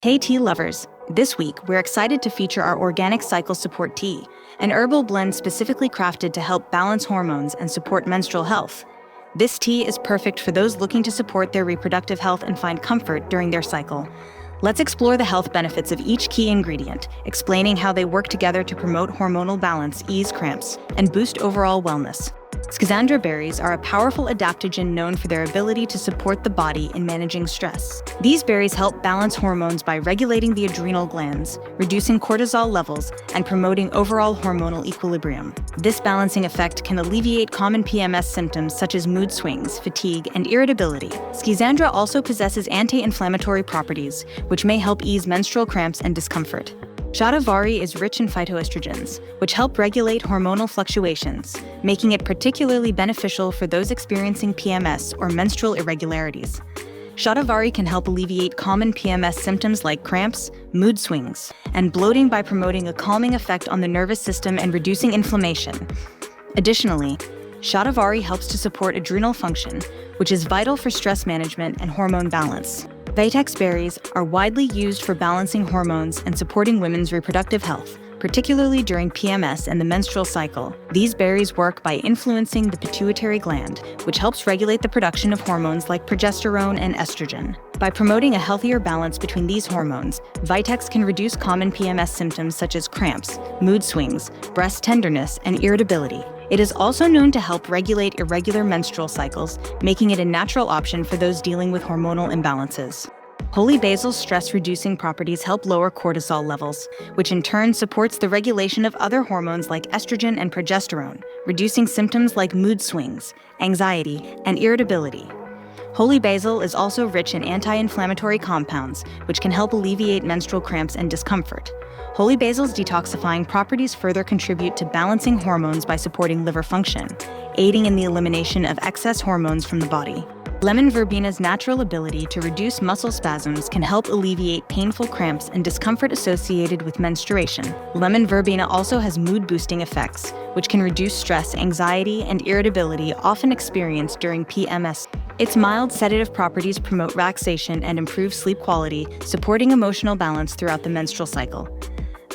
Hey tea lovers! This week, we're excited to feature our Organic Cycle Support Tea, an herbal blend specifically crafted to help balance hormones and support menstrual health. This tea is perfect for those looking to support their reproductive health and find comfort during their cycle. Let's explore the health benefits of each key ingredient, explaining how they work together to promote hormonal balance, ease cramps, and boost overall wellness. Schizandra berries are a powerful adaptogen known for their ability to support the body in managing stress. These berries help balance hormones by regulating the adrenal glands, reducing cortisol levels, and promoting overall hormonal equilibrium. This balancing effect can alleviate common PMS symptoms such as mood swings, fatigue, and irritability. Schizandra also possesses anti-inflammatory properties, which may help ease menstrual cramps and discomfort. Shatavari is rich in phytoestrogens, which help regulate hormonal fluctuations, making it particularly beneficial for those experiencing PMS or menstrual irregularities. Shatavari can help alleviate common PMS symptoms like cramps, mood swings, and bloating by promoting a calming effect on the nervous system and reducing inflammation. Additionally, Shatavari helps to support adrenal function, which is vital for stress management and hormone balance. Vitex berries are widely used for balancing hormones and supporting women's reproductive health, particularly during PMS and the menstrual cycle. These berries work by influencing the pituitary gland, which helps regulate the production of hormones like progesterone and estrogen. By promoting a healthier balance between these hormones, Vitex can reduce common PMS symptoms such as cramps, mood swings, breast tenderness, and irritability. It is also known to help regulate irregular menstrual cycles, making it a natural option for those dealing with hormonal imbalances. Holy basil's stress-reducing properties help lower cortisol levels, which in turn supports the regulation of other hormones like estrogen and progesterone, reducing symptoms like mood swings, anxiety, and irritability. Holy basil is also rich in anti-inflammatory compounds, which can help alleviate menstrual cramps and discomfort. Holy basil's detoxifying properties further contribute to balancing hormones by supporting liver function, aiding in the elimination of excess hormones from the body. Lemon verbena's natural ability to reduce muscle spasms can help alleviate painful cramps and discomfort associated with menstruation. Lemon verbena also has mood-boosting effects, which can reduce stress, anxiety, and irritability often experienced during PMS. Its mild sedative properties promote relaxation and improve sleep quality, supporting emotional balance throughout the menstrual cycle.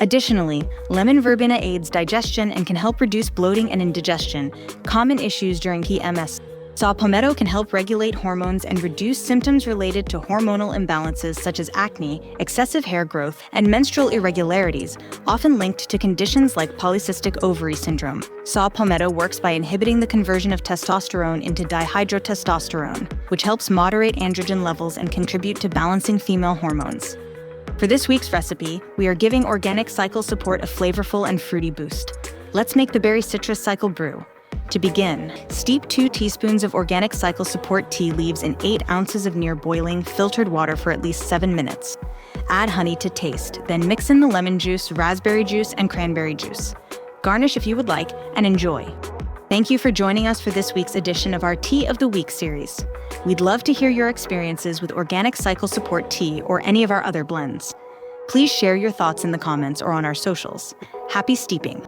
Additionally, lemon verbena aids digestion and can help reduce bloating and indigestion, common issues during PMS. Saw palmetto can help regulate hormones and reduce symptoms related to hormonal imbalances such as acne, excessive hair growth, and menstrual irregularities, often linked to conditions like polycystic ovary syndrome. Saw palmetto works by inhibiting the conversion of testosterone into dihydrotestosterone, which helps moderate androgen levels and contribute to balancing female hormones. For this week's recipe, we are giving Organic Cycle Support a flavorful and fruity boost. Let's make the berry citrus cycle brew. To begin, steep 2 teaspoons of Organic Cycle Support tea leaves in 8 ounces of near-boiling, filtered water for at least 7 minutes. Add honey to taste, then mix in the lemon juice, raspberry juice, and cranberry juice. Garnish if you would like, and enjoy. Thank you for joining us for this week's edition of our Tea of the Week series. We'd love to hear your experiences with Organic Cycle Support tea or any of our other blends. Please share your thoughts in the comments or on our socials. Happy steeping!